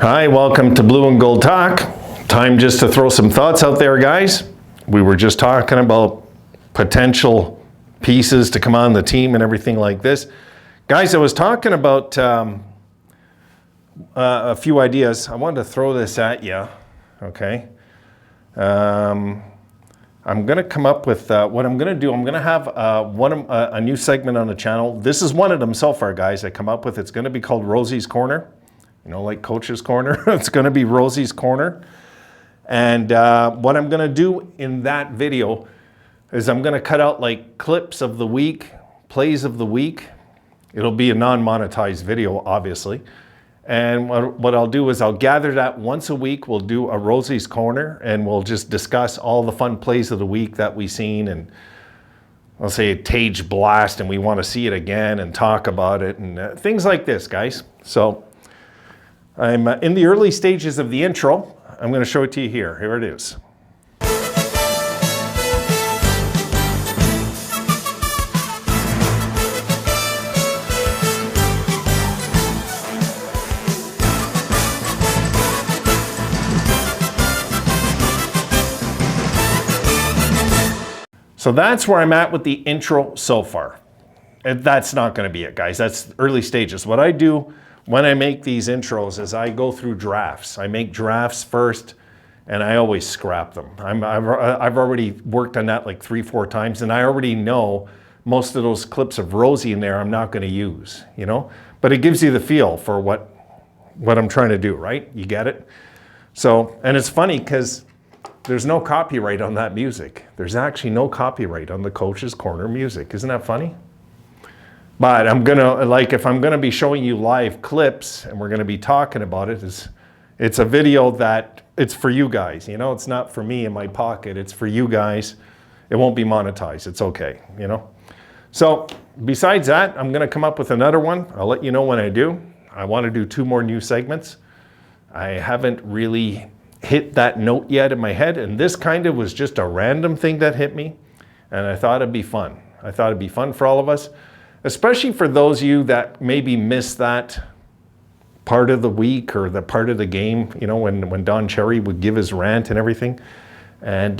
Hi, welcome to Blue and Gold Talk. Time just to throw some thoughts out there, guys. We were just talking about potential pieces to come on the team and everything like this. Guys, I was talking about a few ideas. I wanted to throw this at you, okay? I'm going to come up with what I'm going to do. I'm going to have a new segment on the channel. This is one of them so far, guys, I come up with. It's going to be called Rosie's Corner. You know, like Coach's Corner. It's going to be Rosie's Corner. And what I'm going to do in that video is I'm going to cut out like clips of the week, plays of the week. It'll be a non-monetized video, obviously. And what I'll do is I'll gather that once a week. We'll do a Rosie's Corner, and we'll just discuss all the fun plays of the week that we've seen. And I'll say a Tage blast, and we want to see it again and talk about it and things like this, guys. So I'm in the early stages of the intro. I'm going to show it to you here. Here it is. So that's where I'm at with the intro so far. And that's not going to be it, guys. That's early stages. What I do when I make these intros is I go through drafts. I make drafts first, and I always scrap them. I've already worked on that like 3-4 times, and I already know most of those clips of Rosie in there I'm not going to use, you know? But it gives you the feel for what I'm trying to do, right? You get it? So, and it's funny because there's no copyright on that music. There's actually no copyright on the Coach's Corner music. Isn't that funny? But I'm gonna, like, if I'm gonna be showing you live clips and we're gonna be talking about it, it's a video that it's for you guys, you know? It's not for me in my pocket, it's for you guys. It won't be monetized, it's okay, you know? So besides that, I'm gonna come up with another one. I'll let you know when I do. I wanna do 2 more new segments. I haven't really hit that note yet in my head, and this kind of was just a random thing that hit me, and I thought it'd be fun. I thought it'd be fun for all of us. Especially for those of you that maybe missed that part of the week or the part of the game, you know, when Don Cherry would give his rant and everything. And,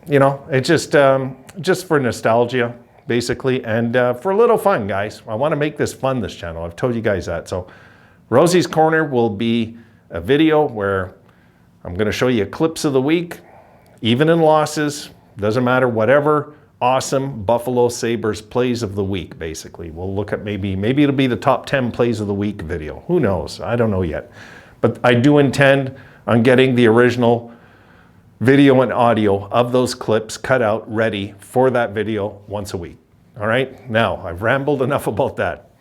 you know, it's just for nostalgia, basically, and for a little fun, guys. I want to make this fun, this channel. I've told you guys that. So Rosie's Corner will be a video where I'm going to show you clips of the week, even in losses, doesn't matter, whatever. Awesome Buffalo Sabres plays of the week, basically. We'll look at maybe it'll be the top 10 plays of the week video. Who knows? I don't know yet. But I do intend on getting the original video and audio of those clips cut out, ready for that video once a week. All right? Now, I've rambled enough about that.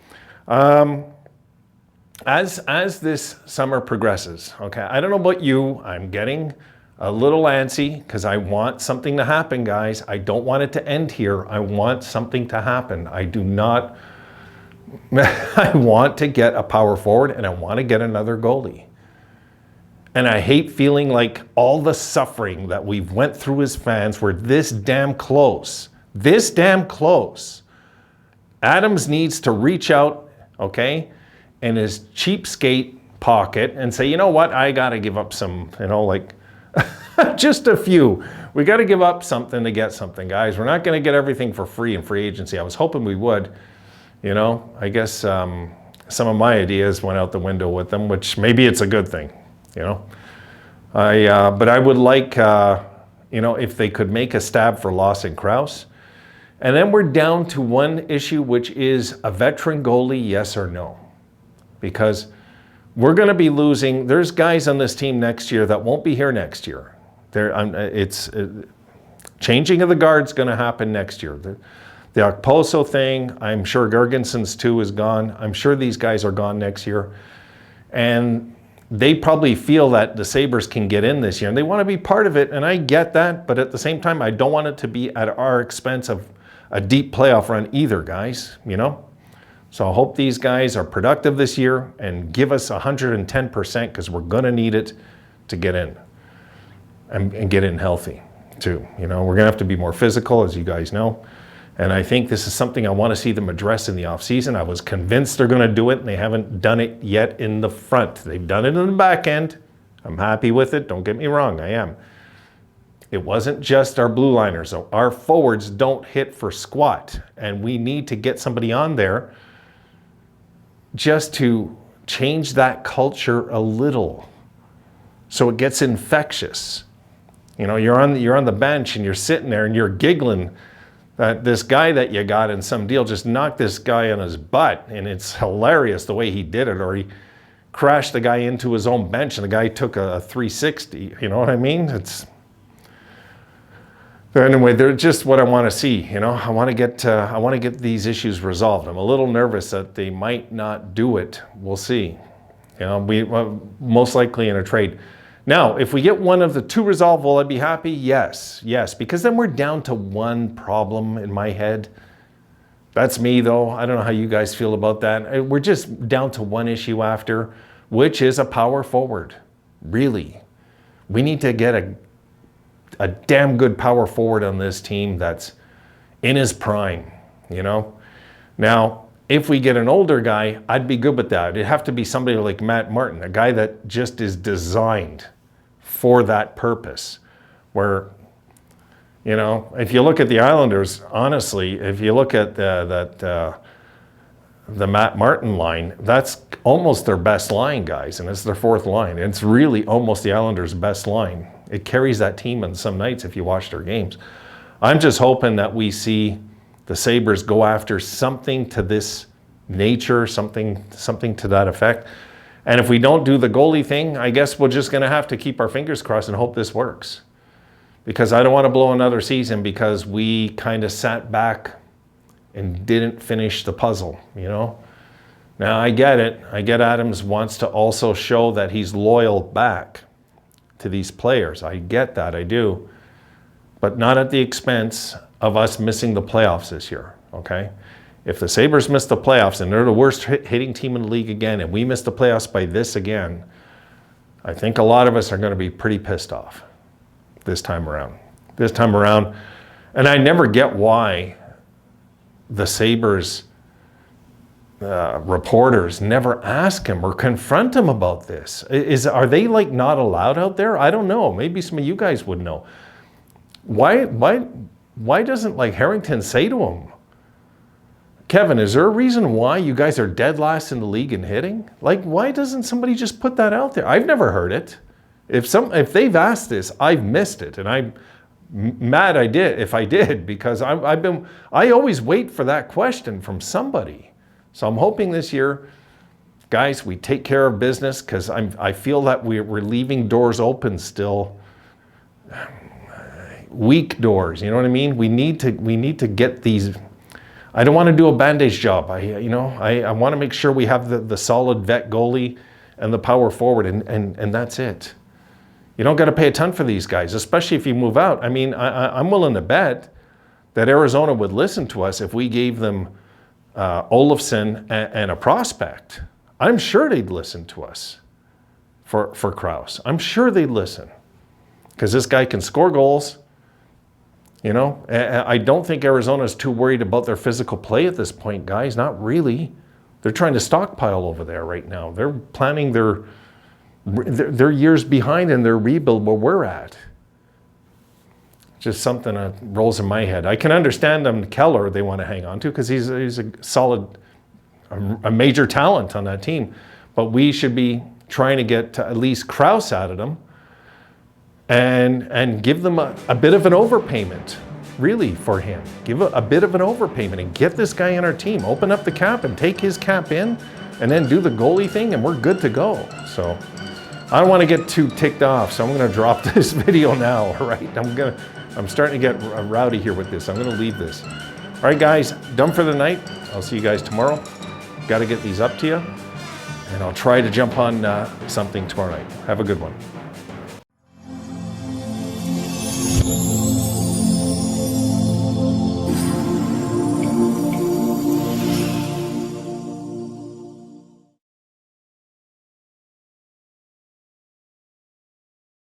As this summer progresses, okay, I don't know about you, I'm getting a little antsy because I want something to happen, guys. I don't want it to end here. I want something to happen. I do not, I want to get a power forward and I want to get another goalie. And I hate feeling like all the suffering that we've went through as fans were this damn close. This damn close. Adams needs to reach out, okay, in his cheapskate pocket and say, you know what, I got to give up some, you know, like, just a few. We got to give up something to get something, guys. We're not going to get everything for free in free agency. I was hoping we would, you know. I guess some of my ideas went out the window with them, which maybe it's a good thing, you know. But I would like, you know, if they could make a stab for Lawson Krause. And then we're down to one issue, which is a veteran goalie, yes or no. Because we're going to be losing. There's guys on this team next year that won't be here next year. Changing of the guard's going to happen next year. The Okposo thing, I'm sure Gergenson's too is gone. I'm sure these guys are gone next year. And they probably feel that the Sabres can get in this year and they want to be part of it. And I get that. But at the same time, I don't want it to be at our expense of a deep playoff run either, guys, you know? So I hope these guys are productive this year and give us 110% because we're going to need it to get in and get in healthy too. You know, we're going to have to be more physical, as you guys know. And I think this is something I want to see them address in the offseason. I was convinced they're going to do it, and they haven't done it yet in the front. They've done it in the back end. I'm happy with it. Don't get me wrong, I am. It wasn't just our blue liners. So our forwards don't hit for squat, and we need to get somebody on there just to change that culture a little so it gets infectious. You know, you're on the bench and you're sitting there and you're giggling that this guy that you got in some deal just knocked this guy on his butt, and it's hilarious the way he did it, or he crashed the guy into his own bench and the guy took a 360. You know what I mean? Anyway, they're just what I want to see. You know, I want to get these issues resolved. I'm a little nervous that they might not do it. We'll see. You know, we most likely in a trade. Now, if we get one of the two resolved, will I be happy? Yes, because then we're down to one problem in my head. That's me, though. I don't know how you guys feel about that. We're just down to one issue after, which is a power forward. Really, we need to get a damn good power forward on this team that's in his prime, you know? Now, if we get an older guy, I'd be good with that. It'd have to be somebody like Matt Martin, a guy that just is designed for that purpose. Where, you know, if you look at the Islanders, honestly, if you look at the Matt Martin line, that's almost their best line, guys, and it's their fourth line. It's really almost the Islanders' best line. It carries that team on some nights if you watch their games. I'm just hoping that we see the Sabres go after something to this nature, something to that effect. And if we don't do the goalie thing, I guess we're just going to have to keep our fingers crossed and hope this works. Because I don't want to blow another season because we kind of sat back and didn't finish the puzzle, you know? Now, I get it. I get Adams wants to also show that he's loyal back to these players. I get that, I do. But not at the expense of us missing the playoffs this year, okay? If the Sabres miss the playoffs and they're the worst hitting team in the league again, and we miss the playoffs by this again, I think a lot of us are going to be pretty pissed off this time around. And I never get why the Sabres reporters never ask him or confront him about this. Are they like not allowed out there? I don't know. Maybe some of you guys would know. Why doesn't like Harrington say to him, Kevin, is there a reason why you guys are dead last in the league in hitting? Like, why doesn't somebody just put that out there? I've never heard it. If they've asked this, I've missed it, and I'm mad if I did, because I always wait for that question from somebody. So I'm hoping this year, guys, we take care of business, because I feel that we're leaving doors open still. Weak doors, you know what I mean? We need to get these. I don't want to do a bandage job. I want to make sure we have the solid vet goalie and the power forward, and that's it. You don't got to pay a ton for these guys, especially if you move out. I mean, I'm willing to bet that Arizona would listen to us if we gave them Olofsson and a prospect. I'm sure they'd listen to us for Krause. I'm sure they'd listen, because this guy can score goals. You know, I don't think Arizona's too worried about their physical play at this point, guys. Not really. They're trying to stockpile over there right now. They're planning their years behind in their rebuild where we're at. Just something that rolls in my head. I can understand them, Keller, they want to hang on to, because he's a solid, a major talent on that team. But we should be trying to get at least Krause out of them. And give them a bit of an overpayment, really, for him. Give a bit of an overpayment and get this guy on our team. Open up the cap and take his cap in, and then do the goalie thing, and we're good to go. So I don't want to get too ticked off, so I'm going to drop this video now, all right? I'm starting to get rowdy here with this. I'm going to leave this. All right, guys, done for the night. I'll see you guys tomorrow. Got to get these up to you, and I'll try to jump on something tomorrow night. Have a good one.